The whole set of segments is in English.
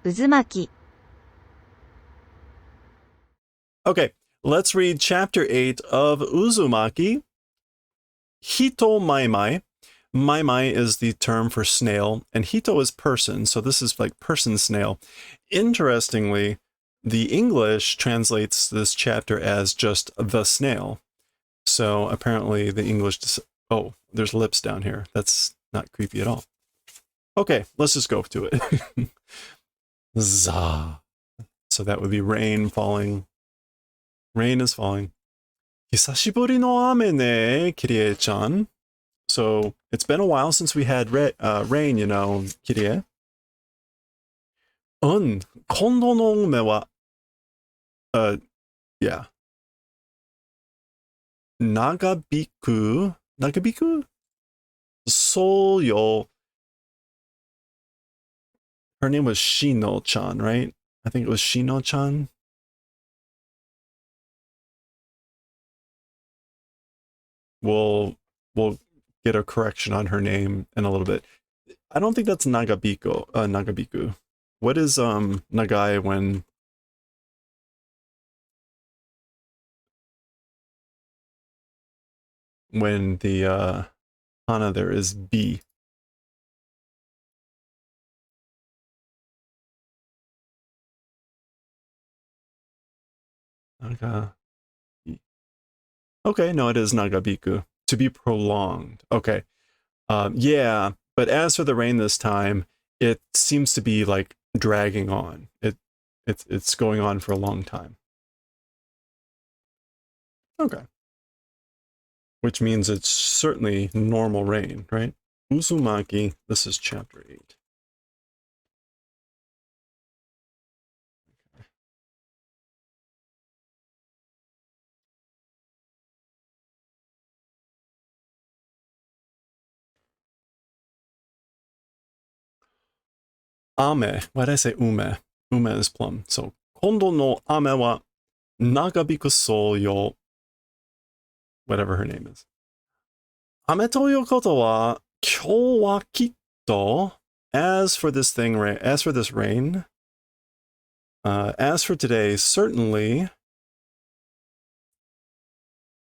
Uzumaki. Okay, let's read chapter 8 of Uzumaki. Hito mai mai. Mai mai is the term for snail, and hito is person, so this is like person snail. Interestingly, the English translates this chapter as just the snail. So apparently the English, oh, there's lips down here. That's not creepy at all. Okay, let's just go to it. Za. So that would be rain falling. Rain is falling. Hisashiburi no ame ne, Kirie-chan. So it's been a while since we had rain, you know, Kirie. Kondo no ume wa, yeah. Nagabiku? So yo. Her name was Shino-chan, right? I think it was Shino-chan. We'll get a correction on her name in a little bit. I don't think that's Nagabiku. What is Nagai when the Hana there is B? Naga. Okay, no, it is Nagabiku. To be prolonged. Okay. Yeah, but as for the rain this time, it seems to be like dragging on. It's going on for a long time. Okay. Which means it's certainly normal rain, right? Uzumaki, this is chapter 8. Ame. Why did I say ume? Ume is plum. So, kondo no ame wa nagabiku so yo. Whatever her name is. Ame to yo koto wa kyou wa kitto. As for this rain, as for today, certainly,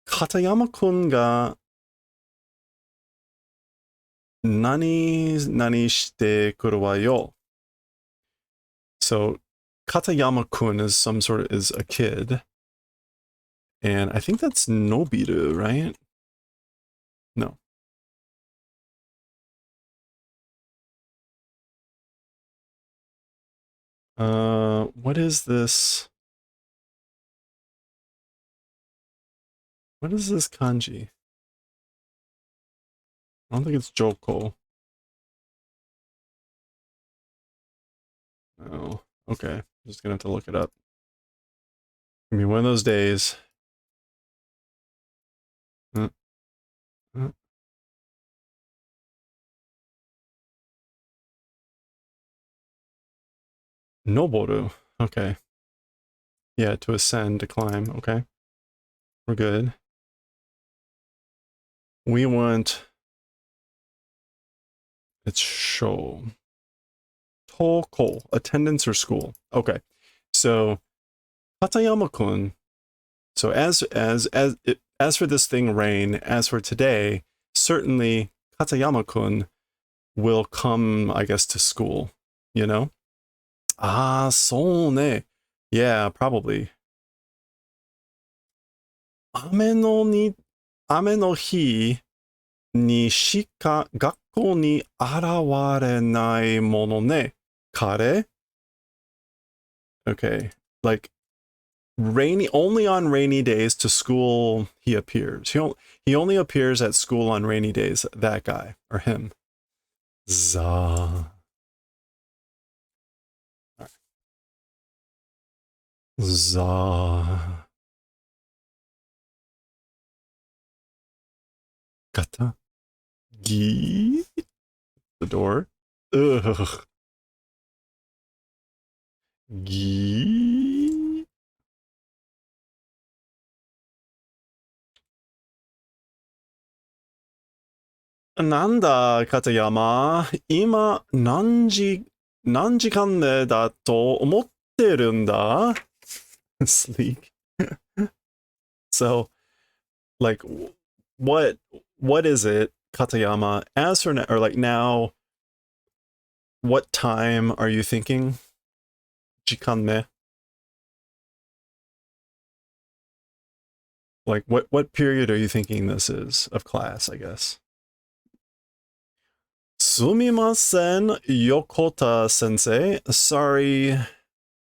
Katayama-kun ga nani shite kuru wa yo. So Katayama-kun is a kid. And I think that's Nobiru, right? No. What is this? What is this kanji? I don't think it's Joko. Oh, okay. I'm just gonna have to look it up. I mean, one of those days. Uh, uh. Noboru. Okay. Yeah, to ascend, to climb. Okay. We're good. We want. It's show. Toko. Attendance or school. Okay. So, Katayama-kun. So as for this thing, rain, as for today, certainly Katayama-kun will come, I guess, to school, you know? Ah, so ne. Yeah, probably. Ame no hi ni shika gakko ni arawarenai mono ne. Kare? Okay. Like only on rainy days to school he appears. He only appears at school on rainy days, that guy or him. Za. Za. Gata. Gi. The door. Ugh. Gi. Nanda, Katayama. Ima, nanji 何時間目だと思ってるんだ? Sleek. So, like, what is it, Katayama? As for now, or like now, what time are you thinking? Jikanme? Like, what period are you thinking this is of class, I guess? Sumimasen, Yokota sensei. Sorry,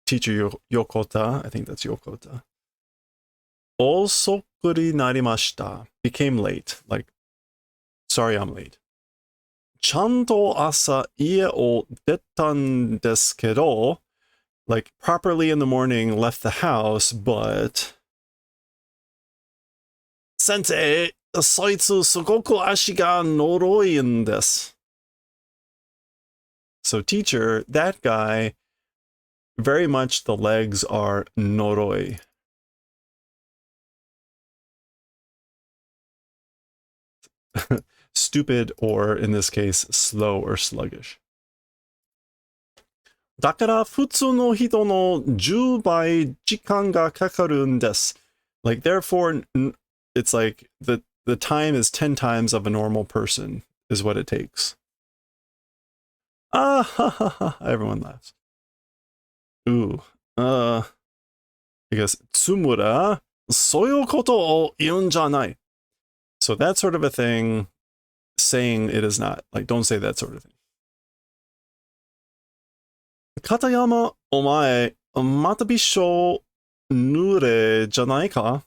teacher Yokota. I think that's Yokota. Osokuri narimashita. Became late. Like, sorry I'm late. Chanto asa ie o dettan desu kedo. Like, properly in the morning, left the house, but... Sensei, soitsu sugoku ashi ga noroi in desu. So teacher, that guy, very much the legs are noroi. Stupid, or in this case, slow or sluggish. Dakara futsu no hito no 10 bai jikan ga kakaru n desu. Like, therefore, it's like the time is 10 times of a normal person, is what it takes. Ah, ha, ha, ha. Everyone laughs. Ooh, I guess, tsumura, soyo koto o iun janai. So that sort of a thing, saying it is not. Like, don't say that sort of thing. Katayama, omae, mata bisho nure janai ka?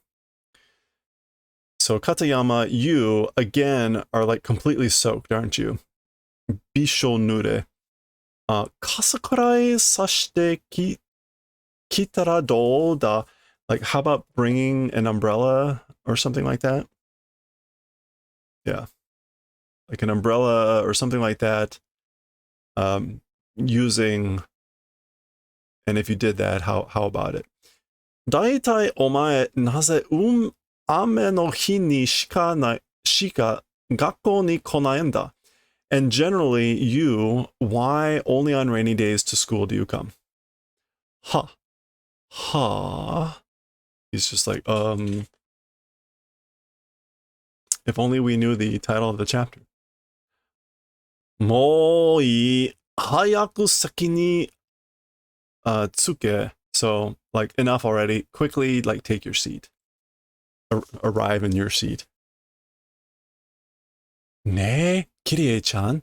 So Katayama, you, again, are like completely soaked, aren't you? Bisho nure. Kasakurai sashite kitara do da. Like, how about bringing an umbrella or something like that? Yeah. Like an umbrella or something like that. Using, and if you did that, how about it? Daitai omae naze ame no hi ni shika gakko ni konai n da? And generally, you, why only on rainy days to school do you come? Ha. Ha. He's just like, if only we knew the title of the chapter. Mo ii, hayaku saki ni tsuke. So, like, enough already. Quickly, like, take your seat. Arrive in your seat. Ne, Kirie-chan.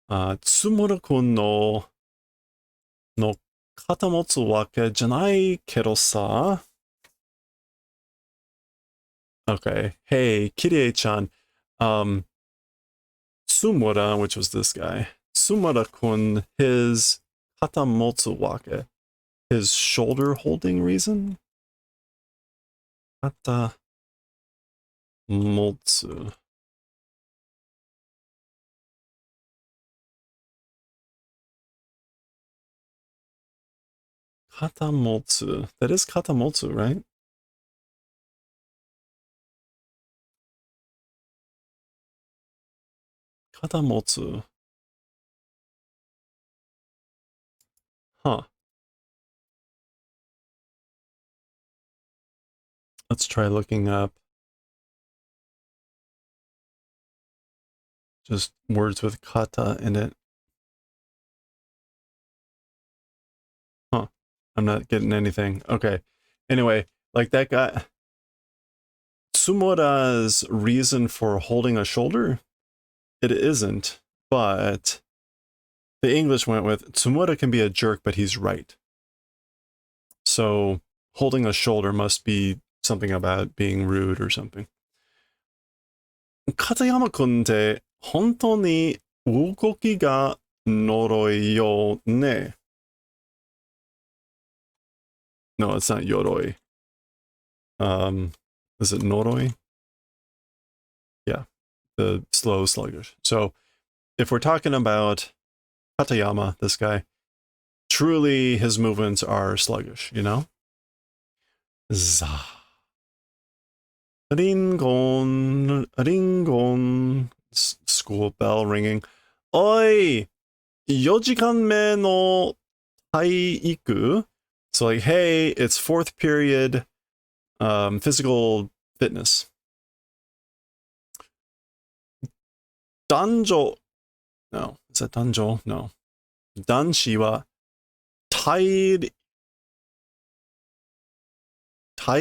Tsumura-kun no kata motsu wake janai kedo sa. Okay. Hey, Kirie-chan. Tsumura, which was this guy. Tsumura-kun, his kata motsu wake. His shoulder holding reason? Kata motsu. Katamotsu. That is katamotsu, right? Katamotsu. Huh. Let's try looking up just words with kata in it. Huh. I'm not getting anything. Okay. Anyway, like that guy. Tsumura's reason for holding a shoulder? It isn't, but the English went with Tsumura can be a jerk, but he's right. So holding a shoulder must be something about being rude or something. Katayama-kunって本当に動きが呪いよね. No, it's not yoroi. Is it noroi? Yeah, the slow, sluggish. So if we're talking about Katayama, this guy, truly his movements are sluggish, you know? Za. Ringon, ringon. School bell ringing. Oi! 4時間目の体育. So like, hey, it's fourth period physical fitness. 男女 No. Is that 男女 No. 男子は体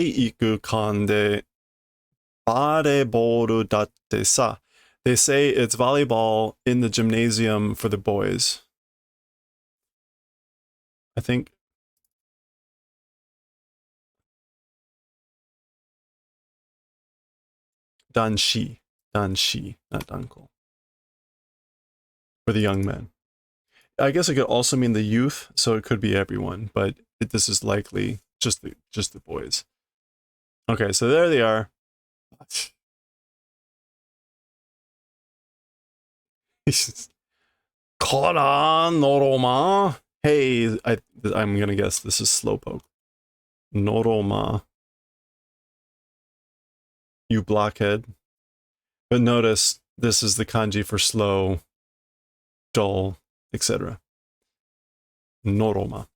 育館でバレーボールだってさ. They say it's volleyball in the gymnasium for the boys. I think. 男子, not 男子. For the young men. I guess it could also mean the youth, so it could be everyone, but this is likely just the boys. Okay, so there they are. Kora Noroma. Hey, I'm gonna guess this is Slowpoke. Noroma. You blockhead. But notice this is the kanji for slow, dull, etc. Noroma.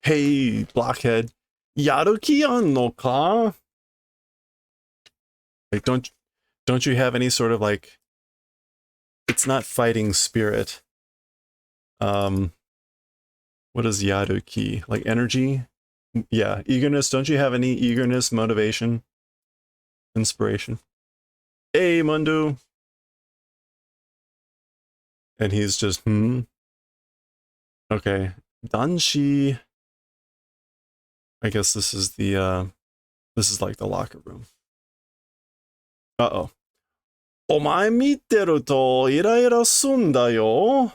Hey, blockhead. Yaruki anno ka? Like, don't you have any sort of like, it's not fighting spirit. What is yaruki? Like energy? Yeah, eagerness. Don't you have any eagerness, motivation, inspiration? Hey, Mundu. And he's just, Okay. Danshi. I guess this is this is like the locker room. Uh-oh. Omae mitteru to iraira sun da yo.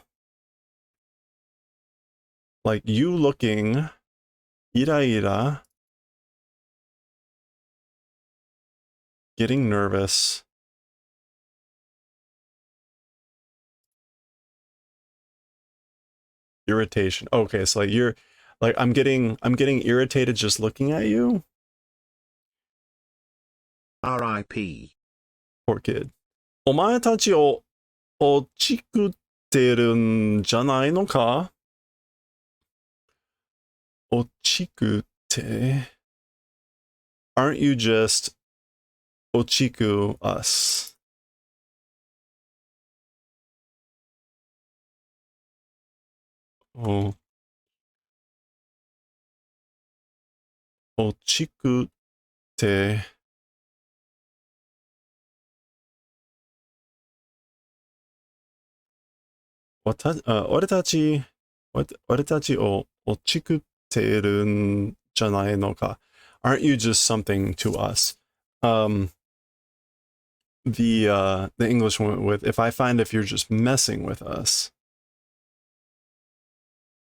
Like you looking, iraira, getting nervous. Irritation. Okay, so like you're like I'm getting irritated just looking at you. R.I.P. Poor kid. お前たちを落ちくってるんじゃないのか? 落ちくって Aren't you just ochiku us? Oh. Ochikuって俺たちを落ちくってるんじゃないのか? Aren't you just something to us? The English went with, if you're just messing with us.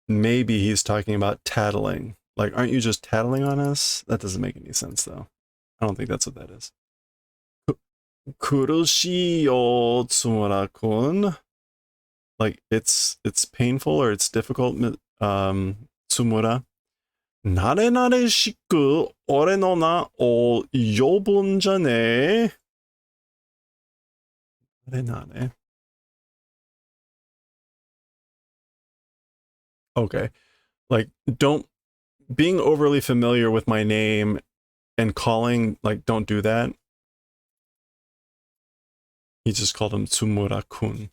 Maybe he's talking about tattling. Like, aren't you just tattling on us? That doesn't make any sense, though. I don't think that's what that is. Kurushii yo, Tsumura-kun. Like, it's painful or it's difficult, Tsumura. Nare nare shiku ore no na o yobun ja ne? Nare nare. Okay. Like, being overly familiar with my name and calling, like, don't do that. He just called him Tsumura-kun.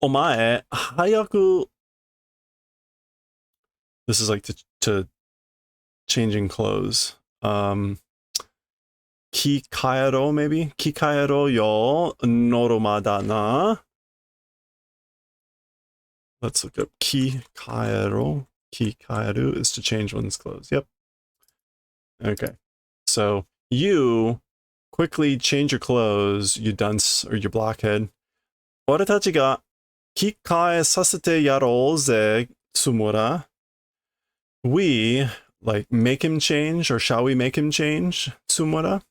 Omae, hayaku. This is like to changing clothes. Kikaero, maybe? Kikaero yo noroma da na. Let's look up kikaero. Kikaeru is to change one's clothes. Yep. Okay. So you quickly change your clothes, you dunce or you blockhead. Oretachi ga kikae sasete yarou ze, Tsumura. We, like, make him change, or shall we make him change, Tsumura?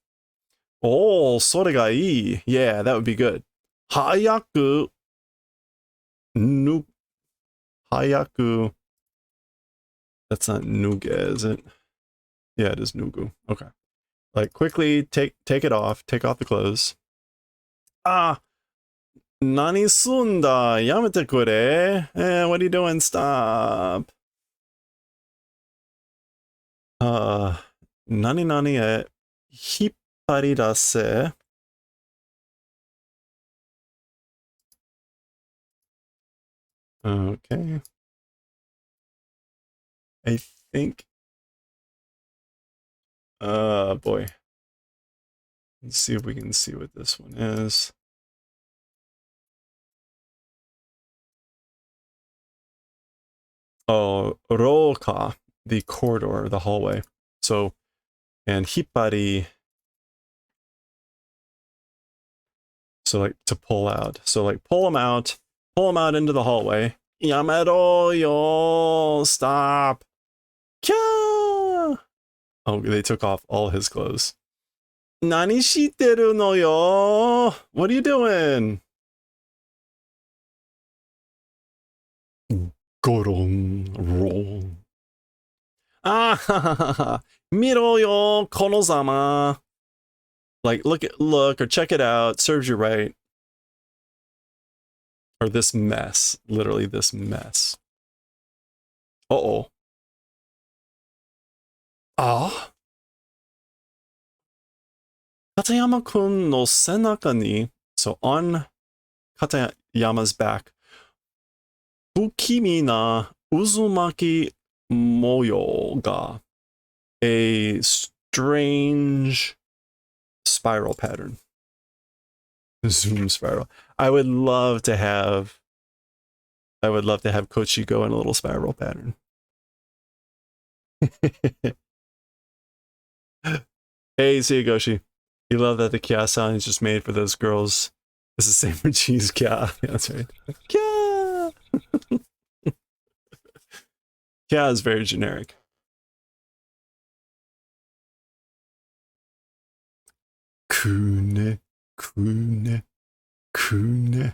Oh, sore ga ii. Yeah, that would be good. Hayaku. Hayaku. That's not nuge, is it? Yeah, it is nugu. Okay. Like, quickly take it off. Take off the clothes. Ah! Nani sunda yamete kure. What are you doing? Stop. Nani nani e hipparidase. Okay. I think. Boy. Let's see if we can see what this one is. Oh, roka, the corridor, the hallway. So, and hippari, so like to pull out. So like pull them out into the hallway. Yamero yo, stop. Kya! Oh, they took off all his clothes. Nani shiteru no yo? What are you doing? Goron roll. Ah, miro yo kono-sama. Like look or check it out. Serves you right. Or this mess. Literally this mess. Uh-oh. Ah. Katayama-kun no senaka ni, so on Katayama's back, Fukimi na Uzumaki moyo ga, a strange spiral pattern. Zoom spiral. I would love to have Kochiko in a little spiral pattern. Hey, Suyagoshi. You love that the Kya sound is just made for those girls. It's the same for cheese Kya. Yeah, that's right. Kya! Kya is very generic. Kune, kune, kune.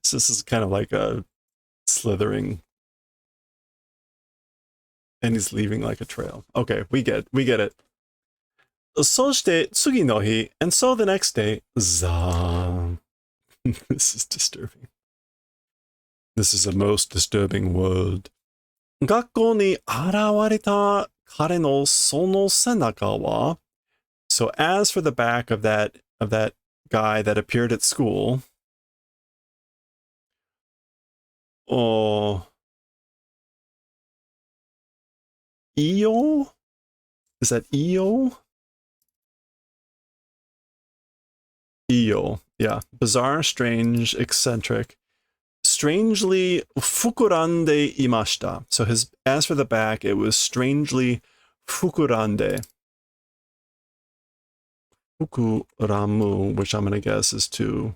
So this is kind of like a slithering. And he's leaving like a trail. Okay, we get it. So shite tsugi no hi, and so the next day, za. This is disturbing. This is a most disturbing word. 学校に現れた彼のその背中は So as for the back of that guy that appeared at school, oh, Io? Is that Io? Io, yeah. Bizarre, strange, eccentric. Strangely fukurande imashita. So as for the back, it was strangely fukurande. Fukuramu, which I'm gonna guess is to,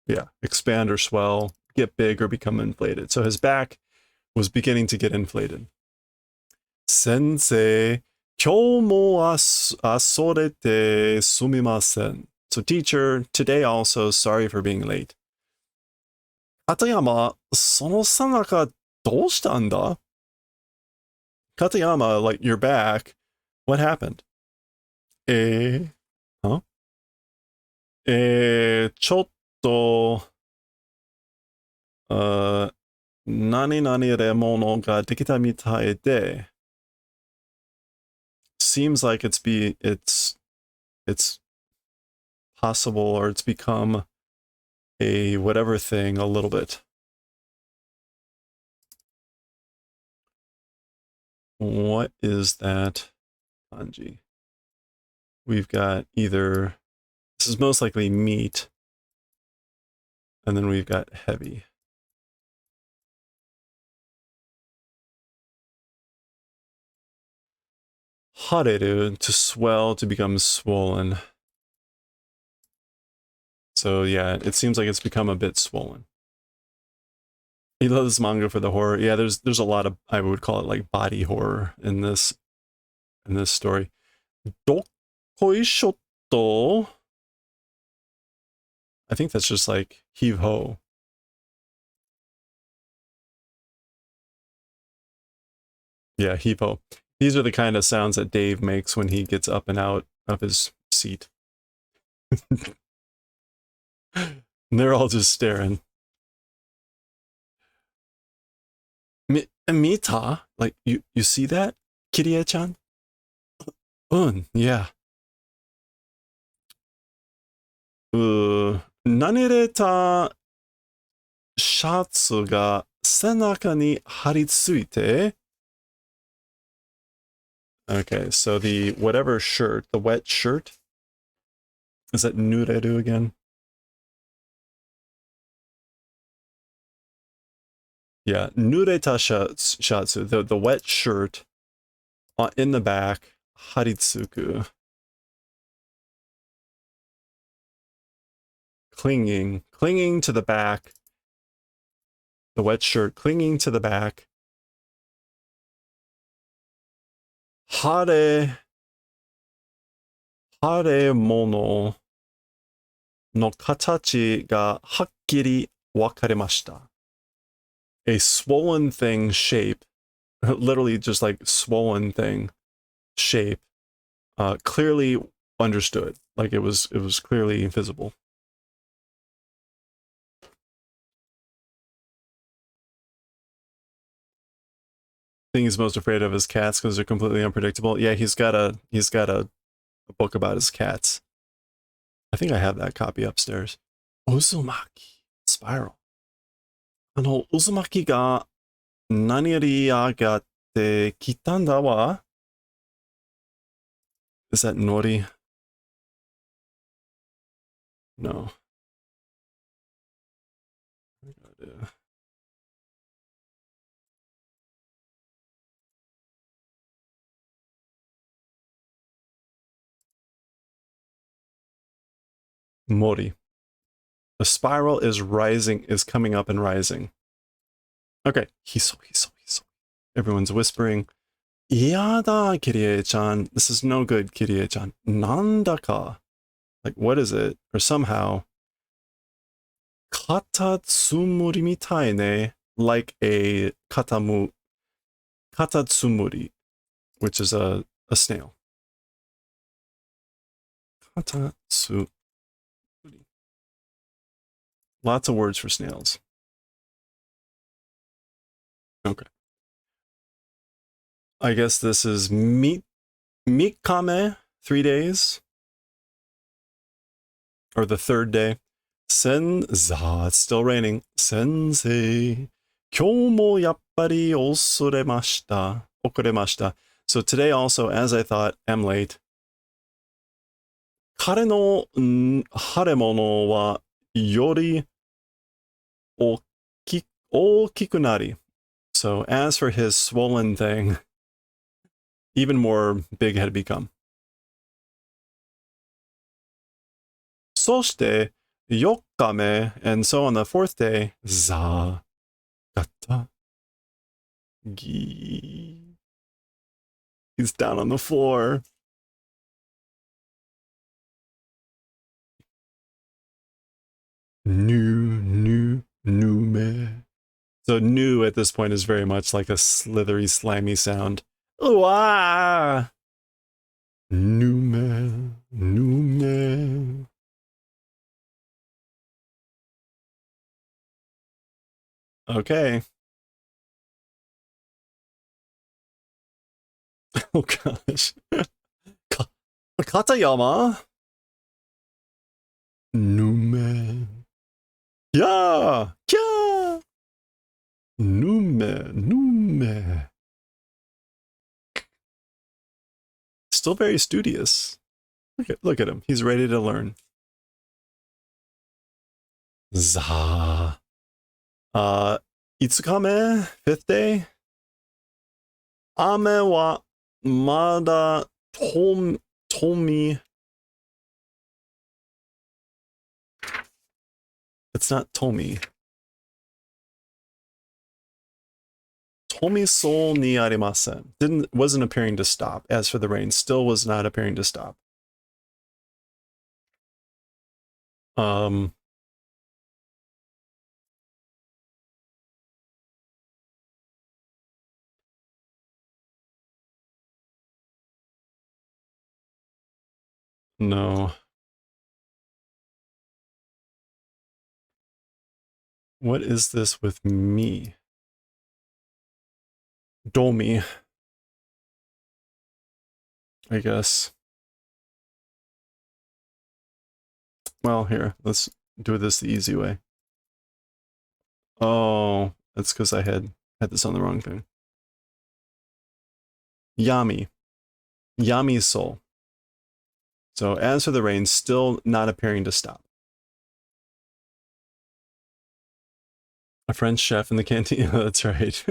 yeah, expand or swell, get big or become inflated. So his back was beginning to get inflated. Sensei, kyou mo asorete sumimasen. So teacher, today also, sorry for being late. Katayama, sono sanaka doushitanda? Katayama, like your back, what happened? Huh? ちょっと、何々でものができたみたいで、seems like it's possible or it's become a whatever thing a little bit. What is that kanji? We've got either, this is most likely meat, and then we've got heavy. Hareru, to swell, to become swollen. So yeah, it seems like it's become a bit swollen. You love this manga for the horror. Yeah, there's a lot of, I would call it like body horror in this story. Dokoishoto. I think that's just like heave ho. Yeah, heave ho. These are the kind of sounds that Dave makes when he gets up and out of his seat. And they're all just staring. Mita? Like, you see that? Kirie-chan? Yeah. 何れたシャツが背中に貼り付いて Okay, so the whatever shirt, the wet shirt, is that nureru again? Yeah, nureta shatsu, the wet shirt in the back, haritsuku, clinging to the back, the wet shirt clinging to the back. Hare mono no katachi ga hakkiri wakaremashita. A swollen thing shape, literally just like swollen thing shape, clearly understood. Like it was clearly visible. Thing he's most afraid of is cats because they're completely unpredictable. Yeah, he's got a book about his cats. I think I have that copy upstairs. Uzumaki Spiral. uzumaki が何より上がってきたんだわ。Is that Nori? No. Mori. The spiral is rising, is coming up and rising. Okay. Hiso. Everyone's whispering. Yada, Kirie-chan. This is no good, Kirie-chan. Nandaka. Like, what is it? Or somehow. Katatsumuri mitai ne. Like a katatsumuri, which is a snail. Katatsumuri. Lots of words for snails. Okay. I guess this is Mikame, 3 days. Or the third day. Senza, it's still raining. Sensei, 今日もやっぱり遅れました。So today also, as I thought, am late. 彼の腫れ物はより大きくなり. So as for his swollen thing, even more big had become. そして4日目, and so on the fourth day, ザガタギ. He's down on the floor. New me. So new at this point is very much like a slithery, slimy sound. Ooh-ah! New me. Okay. Oh gosh. Katayama. New me. Yeah! Yeah! New me. Still very studious. Look at him. He's ready to learn. Za. 5日目 fifth day? 雨はまだTomi. It's not Tomi. Tomi so ni arimasen. Wasn't appearing to stop. As for the rain, still was not appearing to stop. No. What is this with me? Domi, I guess. Well, here, let's do this the easy way. Oh, that's because I had this on the wrong thing. Yami. Yami's soul. So as for the rain, still not appearing to stop. A French chef in the canteen. That's right.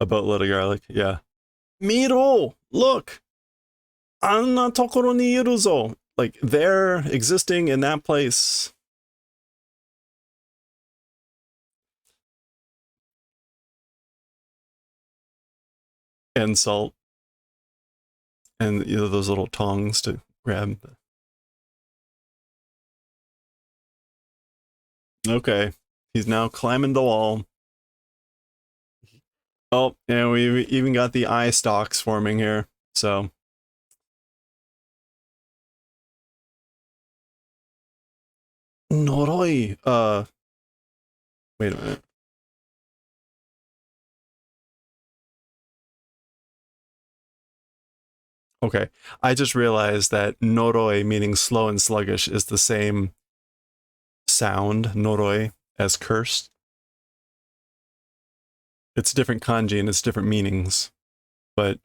A boatload of garlic. Yeah. Miro! Look! Anna tokoro ni iru zo. Like, they're existing in that place. And salt. And those little tongs to grab. Okay. He's now climbing the wall. Oh, and we even got the eye stalks forming here. So. Noroi. Wait a minute. Okay. I just realized that noroi, meaning slow and sluggish, is the same sound, noroi, as cursed. It's different kanji and it's different meanings. But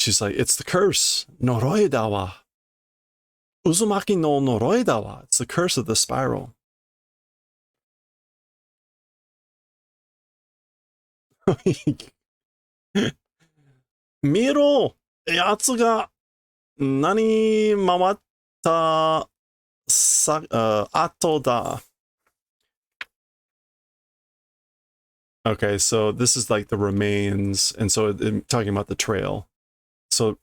she's like, it's the curse. Noroi da wa. Uzumaki no noroi da wa. It's the curse of the spiral. Miro! Yatsu ga nani mawatta ato da. Okay, so this is like the remains, and so talking about the trail. So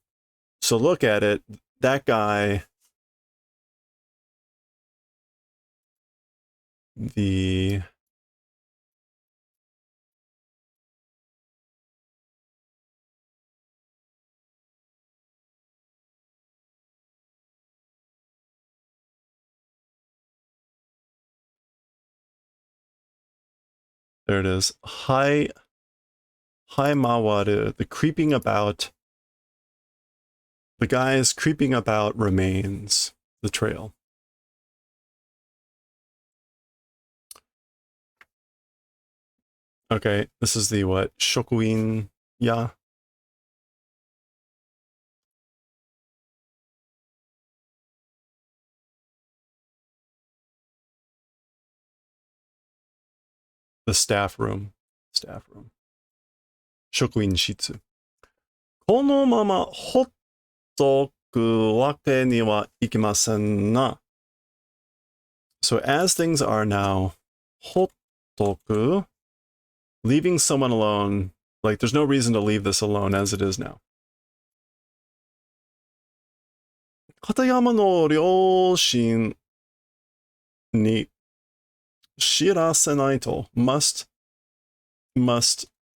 look at it. That guy, the there it is. Hai mawaru, the creeping about. The guys creeping about remains, the trail. Okay, this is the what? Shokuin ya? The staff room. Staff room. Shokuin shitsu. Kono mama hottoku wake ni wa ikimasen na. So as things are now, hottoku, leaving someone alone, like there's no reason to leave this alone as it is now. Katayama no ryoshin ni shirasenai to, must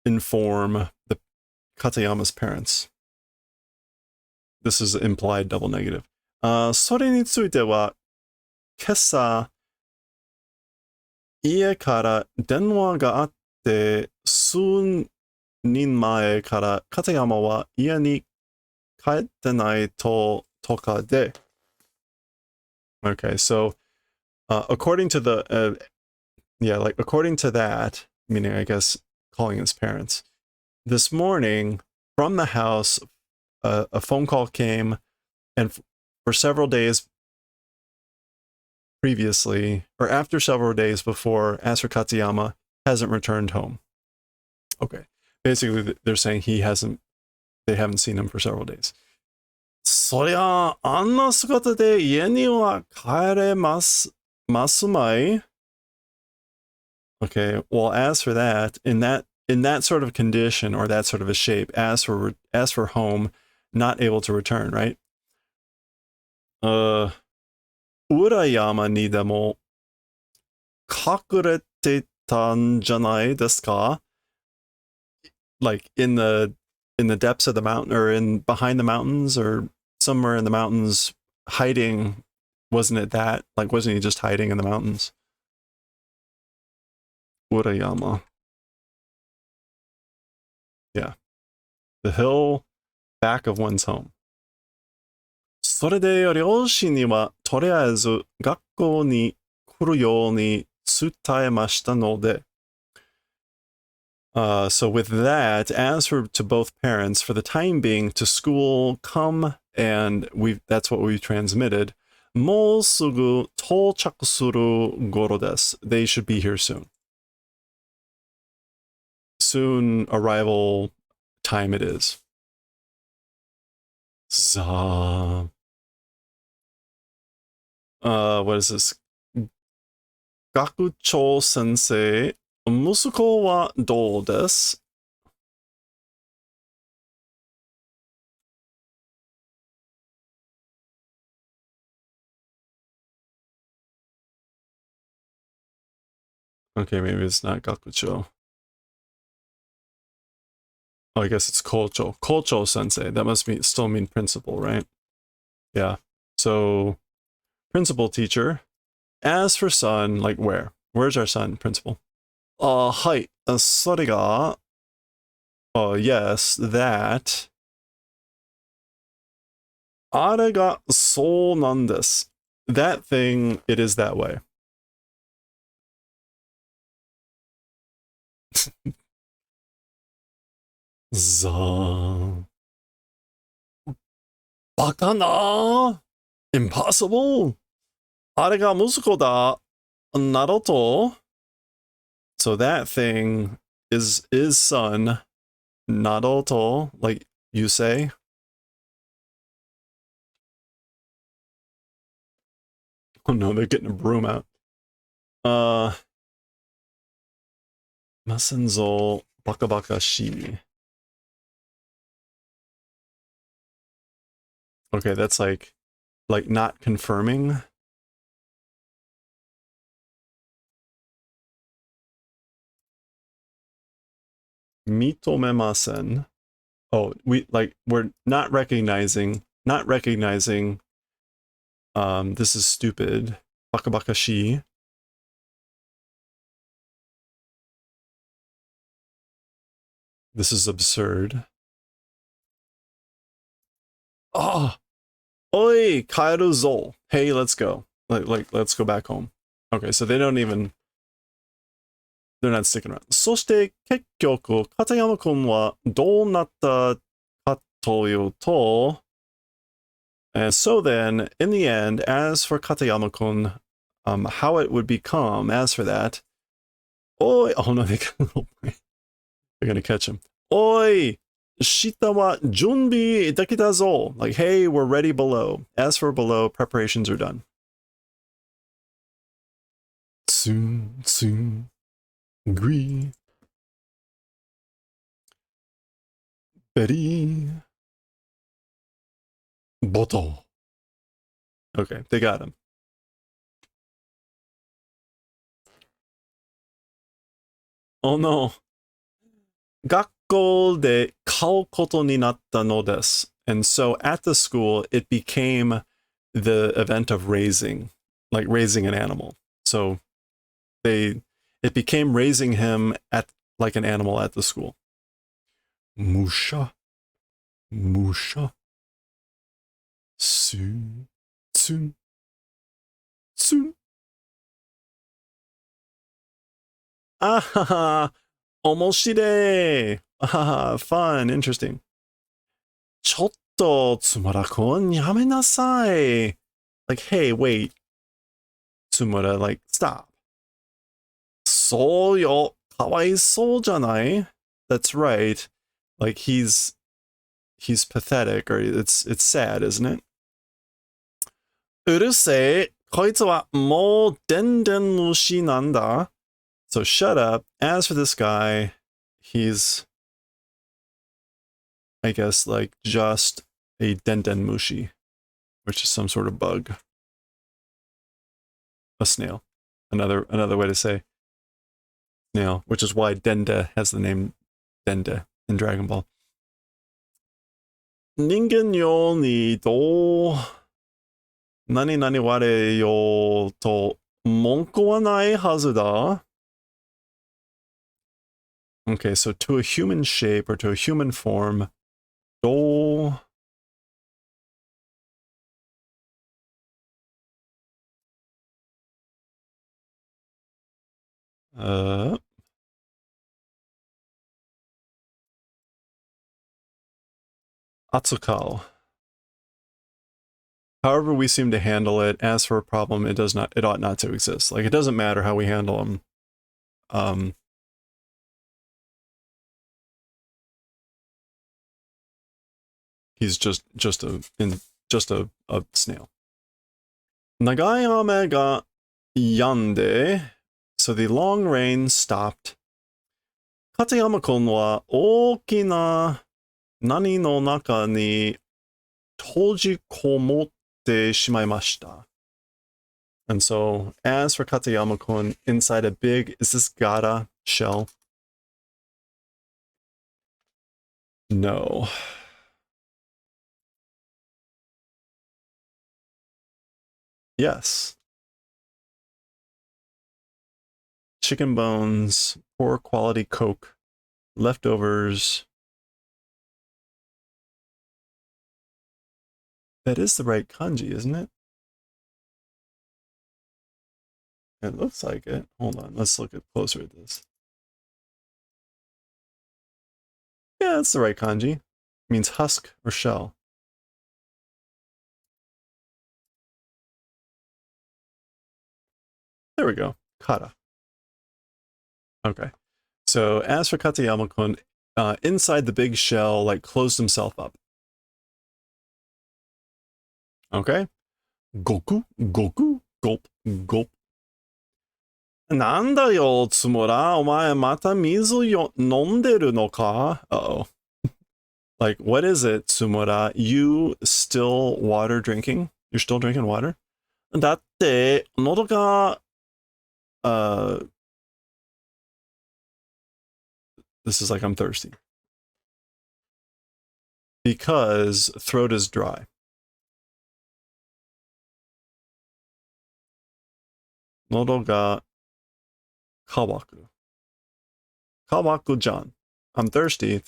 inform the Katayama's parents. This is implied double negative. それについては、今朝、家から電話があって、数人前から片山は家に帰ってないとかで。Okay, so according to the, according to that, meaning I guess calling his parents, this morning from the house, a phone call came, and for several days previously, or after several days before, as for Katsuyama, hasn't returned home. Okay. Basically, they're saying they haven't seen him for several days. そりゃ、あんな姿で家には帰れますまい? Okay, well, as for that, in that sort of condition or that sort of a shape, as for home, not able to return, right? Urayama ni demo kakurete taんじゃないですか? Like in the depths of the mountain, or in behind the mountains, or somewhere in the mountains, hiding. Wasn't it that? Like, wasn't he just hiding in the mountains? Urayama. Yeah. The hill back of one's home. それで両親にはとりあえず学校に来るように伝えましたので so with that, as for to both parents, for the time being, to school come, and that's what we transmitted. もうすぐ到着する頃です. They should be here soon. Soon arrival time it is. さあ. What is this? 学長先生、息子はどうです? Okay, maybe it's not gakucho. Oh, I guess it's kocho. Kocho sensei. That must still mean principal, right? Yeah. So, principal teacher. As for son, like where? Where's our son, principal? はい。それが、yes, that. あれがそうなんです. That thing, it is that way. Za. バカな Impossible. あれが息子だ。なると So that thing is son. Naruto, like you say. Oh no, they're getting a broom out. Masenzo bakabakashi. Okay, that's like not confirming. Mitomemasen. Oh, we're not recognizing. This is stupid. Bakabakashi. This is absurd. Oh, oi, kaeru zo. Hey, let's go. Let's go back home. Okay, so they're not sticking around. そして結局、片山くんはどうなったかというと、and so then, in the end, as for Katayama-kun, how it would become, as for that, oi, oh no, they're gonna catch him. Oi, shita wa junbi dekita zo. Like, hey, we're ready below. As for below, preparations are done. Soon, agree. Betty. Boto. Okay, they got him. Oh no. 学校で買うことになったのです. And so at the school, it became the event of raising an animal. So it became raising him like an animal at the school. Musha. Soon. Ah, omoshirei. Ah, fun, interesting. ちょっとつまらくんやめなさい. Like, hey, wait. Tsumura, like, stop. そうよ。かわいそうじゃない? That's right. Like, he's pathetic, or it's sad, isn't it? うるせえ。こいつはもう電電虫なんだ. So shut up. As for this guy, he's, I guess, like just a denden mushi, which is some sort of bug. A snail. Another way to say snail, which is why Denda has the name Denda in Dragon Ball. Ningen yo ni to nani nani ware yo to monko wa nai hazu da. Okay, so to a human shape or to a human form. Do. Atsukao. However we seem to handle it, as for a problem, it ought not to exist. Like, it doesn't matter how we handle them. He's just a snail. Nagai ame ga yande. So the long rain stopped. Katayama-kun wa ookina nani no naka ni tojikomotte shimaimashita. And so, as for Katayama-kun, inside a big, is this gara shell? No. Yes. Chicken bones, poor quality Coke, leftovers. That is the right kanji, isn't it? It looks like it. Hold on, let's look closer at this. Yeah, it's the right kanji. It means husk or shell. There we go. Kata. Okay. So as for Katayama-kun, inside the big shell, like, closed himself up. Okay? Goku, Goku, gulp, gulp. なんだよ、つもら。お前また水飲んでるのか? Uh-oh. Like, what is it, Tsumura? You still water drinking? You're still drinking water? だって、喉が、this is like I'm thirsty. Because throat is dry. 喉が乾く. Kawaku John. I'm thirsty.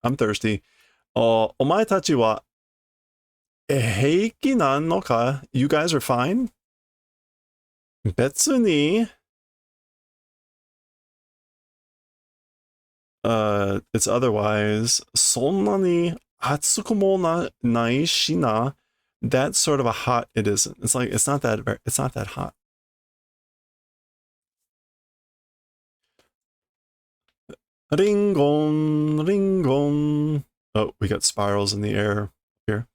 I'm thirsty. お前たちは平気なのか? You guys are fine? 別に it's otherwise そんなに暑くもないしな. That's sort of a hot it isn't. It's like it's not that hot. Ringon, ringon. Oh, we got spirals in the air here.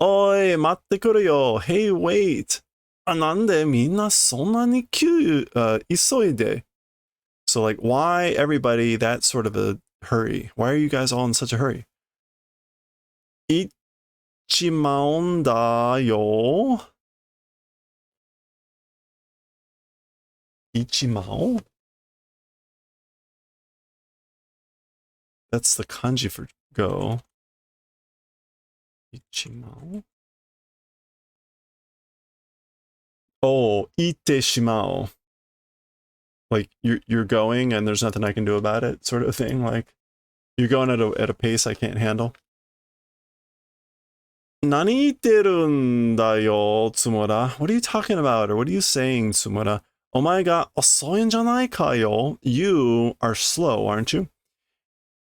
Oi, 待ってくるよ. Hey, wait. なんでみんなそんなに急いで? So, like, why everybody that sort of a hurry? Why are you guys all in such a hurry? 行っちまうんだよ. 行っちまお? That's the kanji for go. 行っちまお? Oh, 行ってしまお. Like, you're going and there's nothing I can do about it, sort of thing. Like, you're going at a pace I can't handle. 何言ってるんだよ, Tsumura? What are you talking about? Or what are you saying, Tsumura? お前が遅いんじゃないかよ. You are slow, aren't you?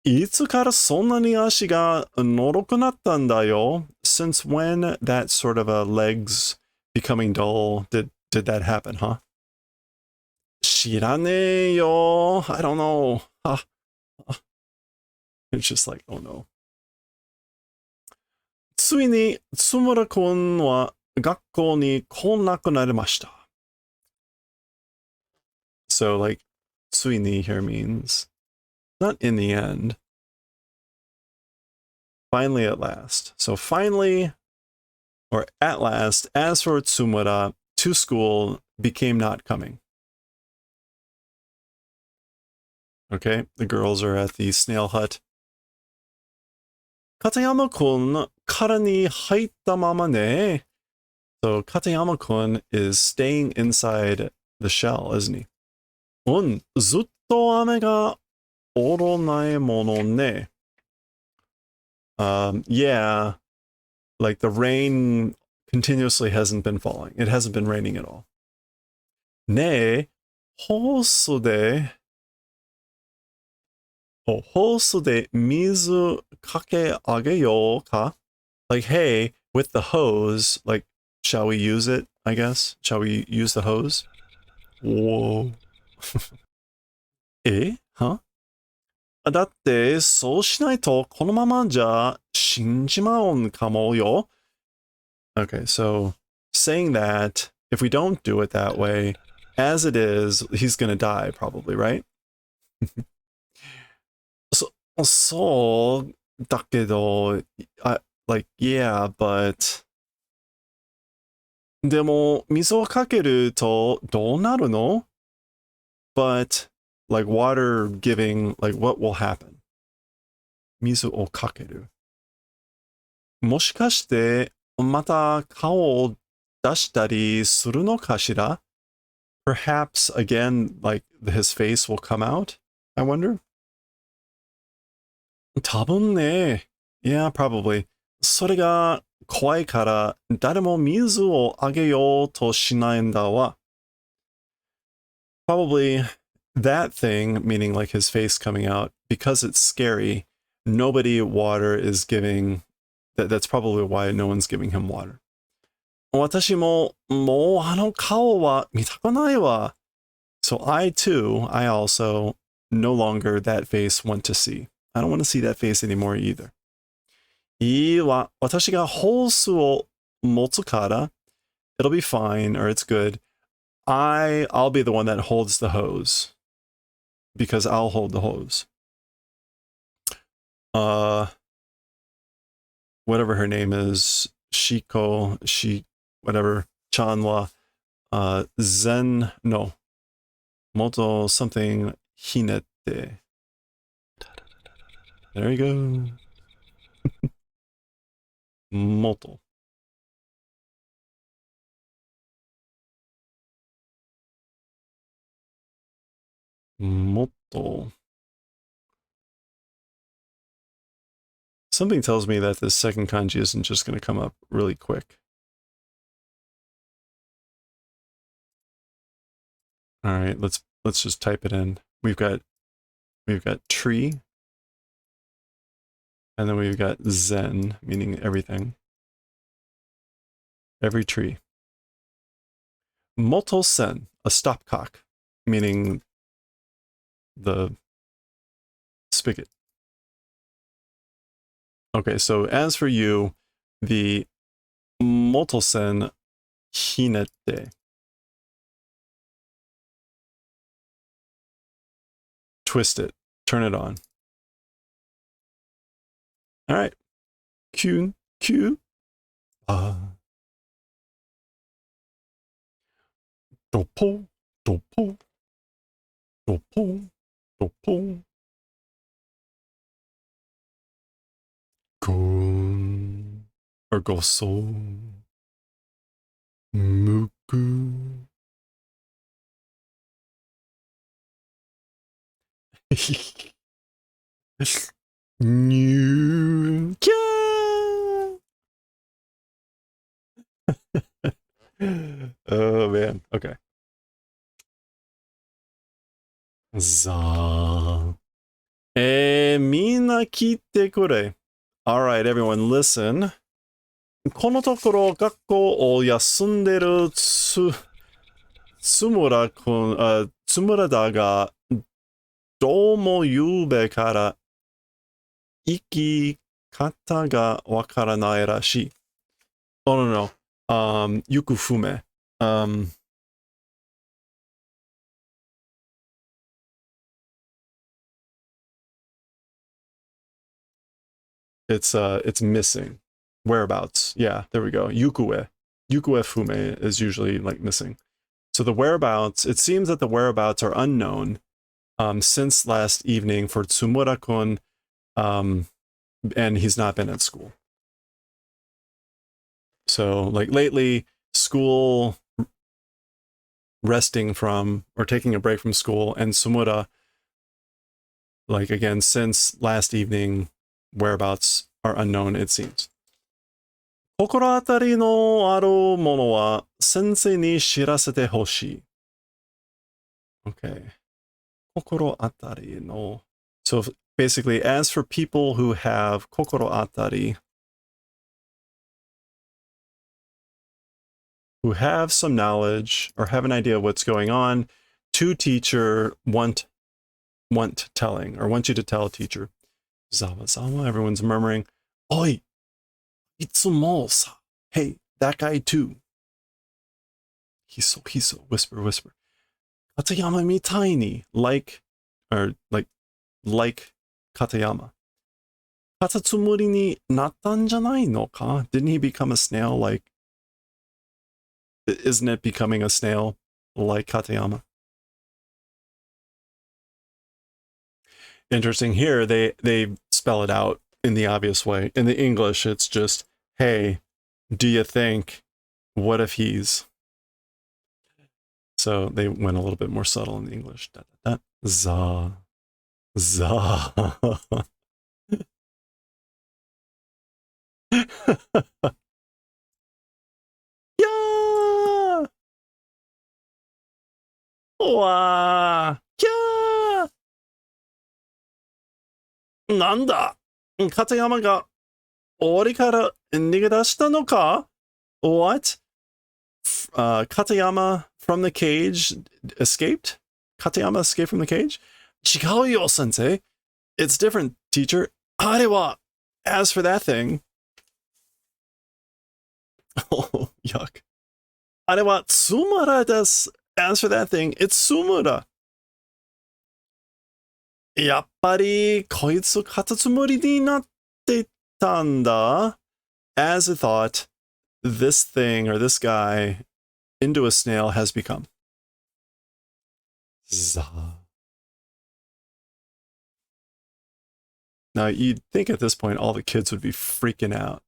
いつからそんなに足が脆くなったんだよ? Since when that sort of a legs becoming dull did that happen, huh? 知らねえよ. I don't know. It's just like, oh no. ついに津村君は学校に来なくなりました. So, like, ついに here means not in the end. Finally, at last. So finally, or at last, as for Tsumura, to school became not coming. Okay, the girls are at the snail hut. Katayama-kun kara ni haitta mama ne. So Katayama-kun is staying inside the shell, isn't he? ずっと雨が oronai mono ne. Yeah, like the rain continuously hasn't been falling. It hasn't been raining at all. Ne, hosu de mizu kake ageyo ka? Like, hey, with the hose, like, shall we use it, I guess? Shall we use the hose? Whoa. はだって、そうしないと、このままじゃ死んじまうんかもよ。Okay, so saying that, if we don't do it that way, as it is, he's gonna die probably, right? そうだけど、like, yeah, but でも、水をかけるとどうなるの But, like, water giving, like, what will happen? 水をかける。もしかして、また顔を出したりするのかしら Perhaps, again, like, his face will come out? I wonder? 多分ね。Yeah, probably. それが怖いから誰も水をあげようとしないんだわ。Probably that thing, meaning like his face coming out, because it's scary, nobody water is giving, that's probably why no one's giving him water. 私ももうあの顔は見たくないわ。So I too, I also no longer that face want to see. I don't want to see that face anymore either. いいわ。私がホースを持つから、it'll be fine or it's good. I'll be the one that holds the hose. Because I'll hold the hose. Whatever her name is, whatever, Chanwa, Zen, no, Moto something Hinete. There you go. Moto. Moto. Something tells me that this second kanji isn't just going to come up really quick. All right, let's just type it in. We've got tree, and then we've got zen, meaning everything. Every tree. Moto sen, a stopcock, meaning the spigot. Okay, so as for you, the motosen hinete. Twist it. Turn it on. All right. Q. Dopo. Gon. Or goso. Muku. New. Oh man. Okay. Za. みんな聞いてくれ。Alright, everyone, listen. このところ学校を休んでるつむらだが、どうもゆうべから生き方がわからないらしい。Oh, no. Yuku Fume. It's missing. Whereabouts. Yeah, there we go. Yukue. Yukue Fume is usually like missing. So the whereabouts, it seems that the whereabouts are unknown since last evening for Tsumura-kun, and he's not been at school. So like lately, school resting from or taking a break from school, and Tsumura Like, again, since last evening, whereabouts are unknown, it seems. 心当たりのあるものは先生に知らせてほしい。Okay. 心当たりの. So basically, as for people who have 心当たり, who have some knowledge or have an idea of what's going on, to teacher want telling, or want you to tell teacher. Zawa zawa, everyone's murmuring. Oi, itsumo sa. Hey, that guy too. Hiso, whisper, whisper. Katayama mitai ni, like Katayama. Katatsumuri ni nattan janai no ka? Didn't he become a snail like? Isn't it becoming a snail like Katayama? Interesting. Here they spell it out in the obvious way. In the English, it's just, hey, do you think? What if he's? So they went a little bit more subtle in the English. Da, da, da. Za. Za. Yeah. Wow. Yeah. なんだ片山が檻から逃げ出したのか What? Katayama from the cage escaped? Katayama escaped from the cage? 違うよ, sensei. It's different, teacher. あれは, as for that thing. Oh, yuck. あれはツムラです. As for that thing, it's ツムラ. やっぱりこいつカタツムリになってたんだ. As a thought, this thing or this guy into a snail has become. Zah. Now, you'd think at this point all the kids would be freaking out.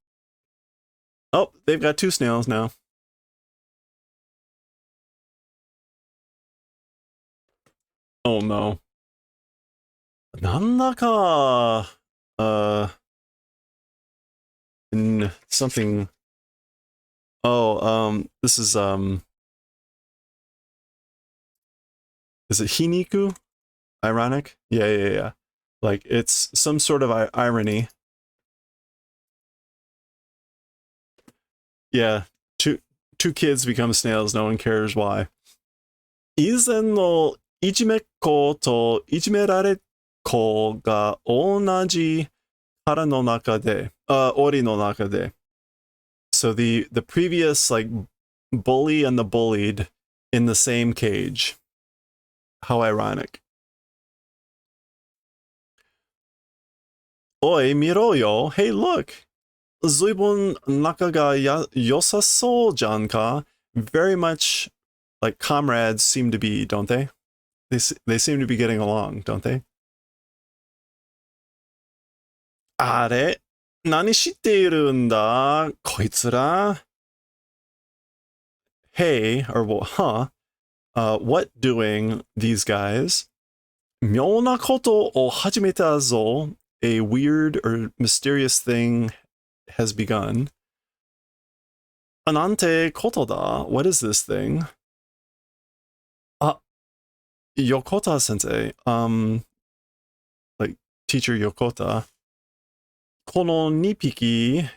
Oh, they've got two snails now. Oh no. なんだか, something. Oh, this is it hiniku? Ironic? Yeah. Like, it's some sort of irony. Yeah, two kids become snails, no one cares why. 以前のいじめっ子といじめられっ子が同じ腹の中で、檻の中で. So the previous, like, bully and the bullied in the same cage. How ironic. おい、見ろよ. Hey, look. ずいぶん仲が良さそうじゃんか. Very much like comrades seem to be, don't they? They seem to be getting along, don't they? あれ? 何しているんだこいつら? Hey, or huh? What doing, these guys? 妙なことを始めたぞ. A weird or mysterious thing has begun. なんてことだ? What is this thing? Yokota sensei. Like teacher Yokota. この2匹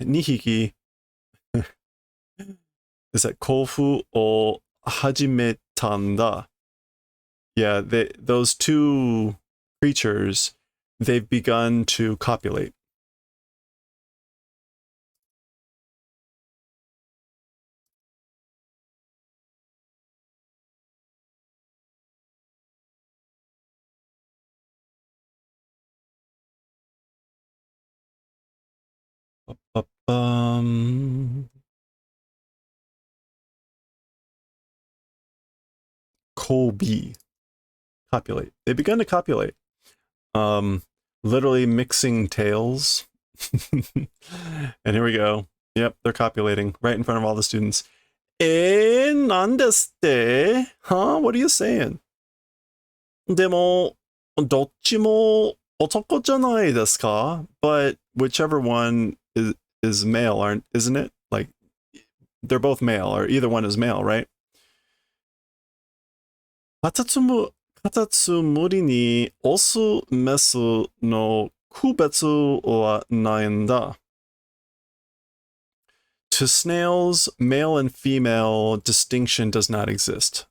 is that 交付を始めたんだ. Yeah, those two creatures, they've begun to copulate. Kobe. Copulate. They begun to copulate. Literally mixing tails. And here we go. Yep, they're copulating right in front of all the students. なんですって? Huh? What are you saying? でも、どっちも otoko janai desu ka? But whichever one is male, isn't it? Like, they're both male, or either one is male, right? カタツムリにオス、メスの区別はないんだ。To snails, male and female distinction does not exist.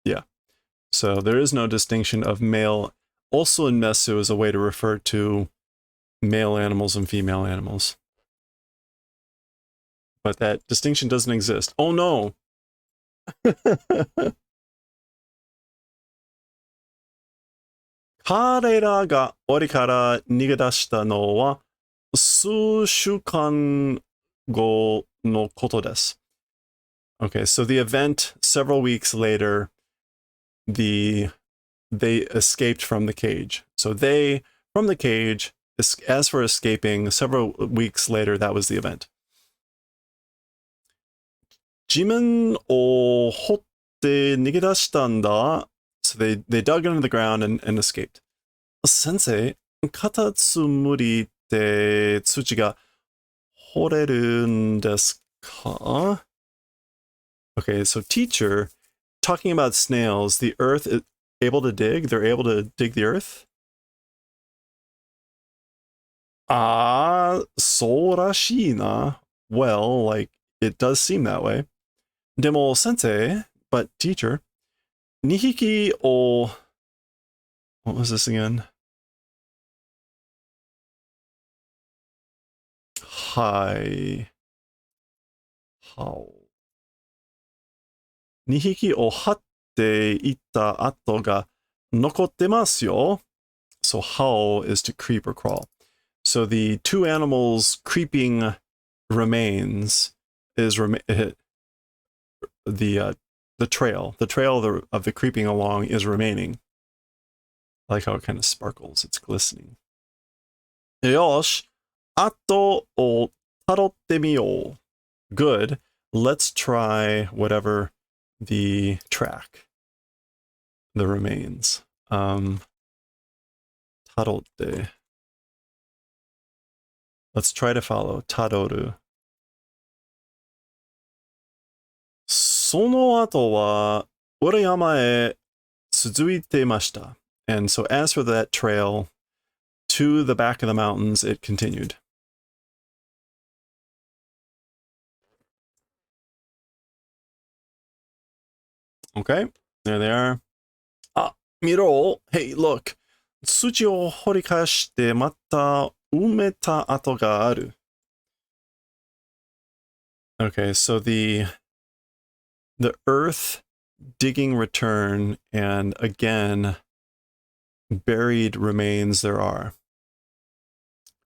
Yeah. So there is no distinction of male. Also in mesu is a way to refer to male animals and female animals. But that distinction doesn't exist. Oh no! 彼らが檻から逃げ出したのは数週間後のことです。Okay, so the event several weeks later, they escaped from the cage. So they, from the cage, as for escaping, several weeks later, that was the event. 地面を掘って逃げ出したんだ。So they dug into the ground and escaped. 先生、カタツムリって土が掘れるんですか? Okay, so teacher, talking about snails, the earth is able to dig? They're able to dig the earth? そうらしいな. Well, like, it does seem that way. でも、先生, but teacher, 2匹を, what was this again? はい。2匹を張っていった跡が残ってますよ. So howl is to creep or crawl. So the two animals creeping remains is the trail. The trail of the creeping along is remaining. I like how it kind of sparkles. It's glistening. よし、跡をたどってみよう. Good. Let's try whatever the track, the remains. たどって. Let's try to follow. たどる. その後は裏山へ続いてました. And so as for that trail to the back of the mountains, it continued. Okay, there they are. 見ろ. Hey, look. 土を掘り返してまた埋めた跡がある. Okay, so the earth digging return, and again, buried remains there are.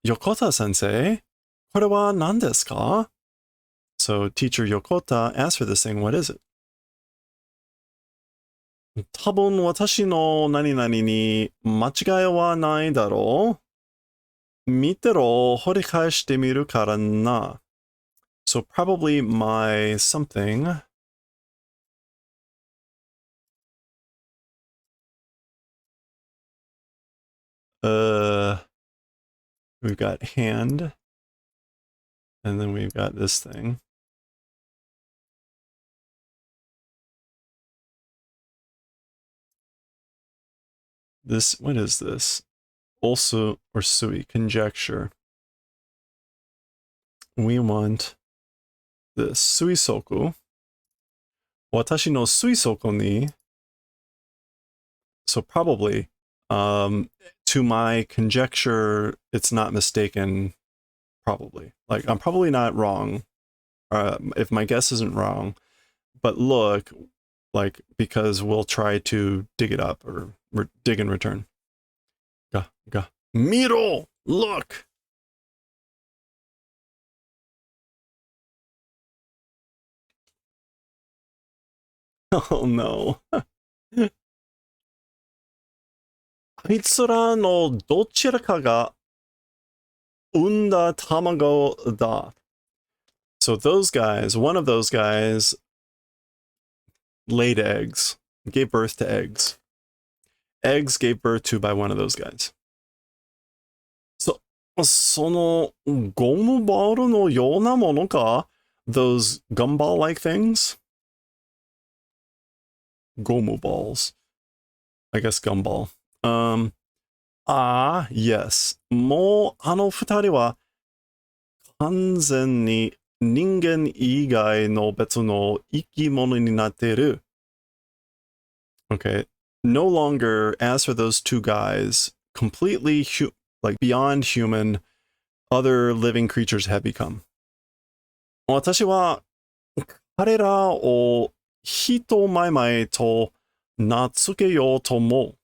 Yokota sensei, これは何ですか? So teacher Yokota asked for this thing. What is it? 多分私の何々に間違いはないだろう? 見てろ、掘り返してみるからな. So probably my something. We've got hand. And then we've got this thing. This, what is this? Also, or sui, conjecture. We want this. Suisoku. Watashi no suisoku ni. So probably, to my conjecture, it's not mistaken. Probably. Like, I'm probably not wrong. If my guess isn't wrong. But look, like, because we'll try to dig it up or dig and return. Ga. Miro! Look! Oh no. あいつらのどちらかが産んだ卵だ. So those guys, one of those guys laid eggs, gave birth to eggs. Eggs gave birth to by one of those guys. So, そのゴムボールのようなものか? Those gumball-like things? Gomu balls. I guess gumball. Yes. もうあの二人は完全に人間以外の別の生き物になっている。Okay. No longer, as for those two guys, completely like beyond human, other living creatures have become. 私は彼らを人前々と名付けようと思う。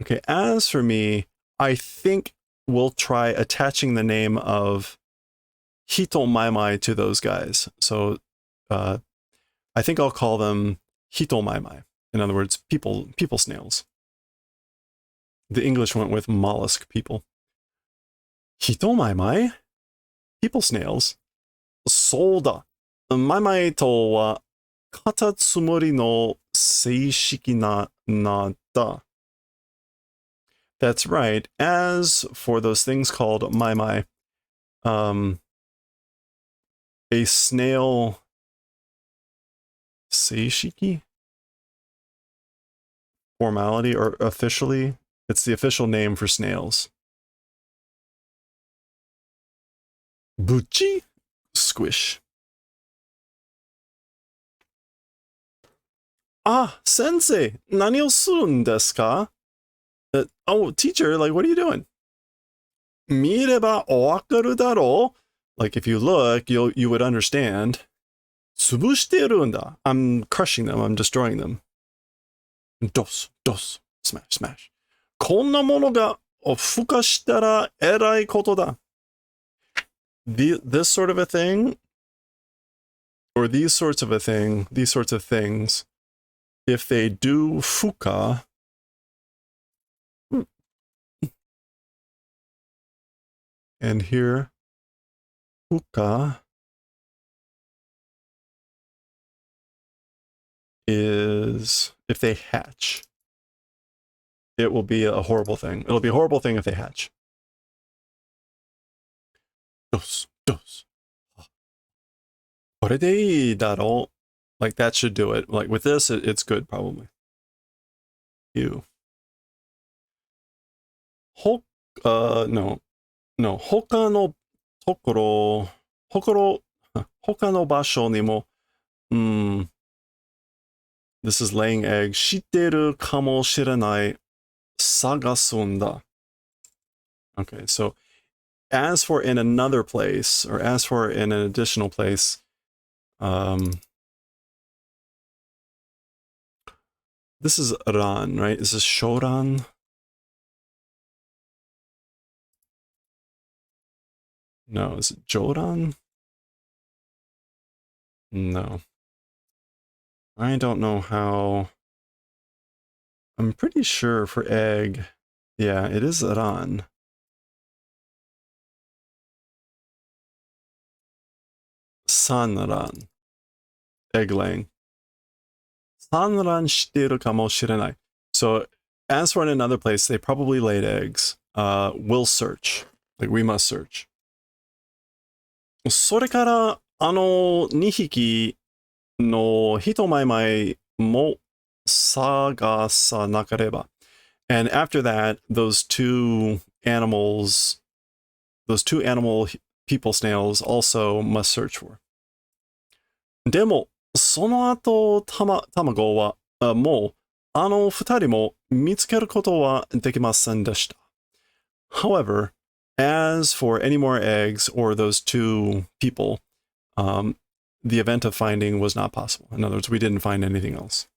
Okay, as for me, I think we'll try attaching the name of Hito Maimai to those guys. So I think I'll call them Hito Maimai. In other words, people snails. The English went with mollusk people. Hito Maimai? People snails? そうだ。Maimai とはカタツムリの正式な名だ。That's right. As for those things called maimai, a snail seishiki? Formality or officially? It's the official name for snails. Buchi? Squish. Sensei, 何をするんですか? Oh, teacher, like, what are you doing? 見ればわかるだろう? Like, if you look, you would understand. 潰してるんだ. I'm crushing them. I'm destroying them. Dos. Smash. こんなものが孵化したらえらいことだ. This sort of a thing, or these sorts of things, if they do fuka, and here, fuka is if they hatch. It will be a horrible thing. It'll be a horrible thing if they hatch. Dos. これでいいだろう? Like, that should do it. Like, with this, it's good, probably. You. No. 他の場所にも、this is laying eggs. 知ってるかもしれない。探すんだ. Okay, so as for in another place, or as for in an additional place, this is ran, right? Is this shoran? No, is it joran? No. I don't know how. I'm pretty sure for egg, yeah, it is ran. Sanran. Egg laying. Sanran shiteru kamo shirenai. So, as for in another place, they probably laid eggs. We'll search. Like, we must search. それから、2匹の人前々も探さなければ. And after that, those two animal people snails also must search for. でも、その後、卵は、もう、二人も見つけることはできませんでした. However, as for any more eggs or those two people, the event of finding was not possible. In other words, we didn't find anything else.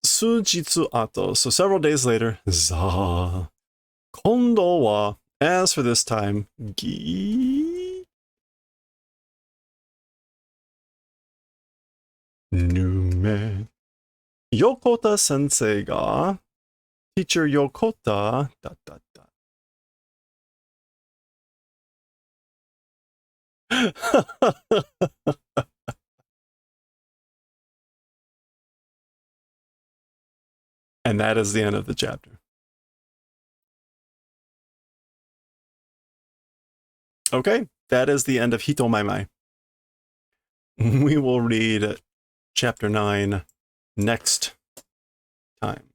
数日後, so several days later, 今度は, as for this time, 横田先生が Teacher Yokota ... And that is the end of the chapter. Okay, that is the end of Hito Mai Mai. We will read chapter 9 next time.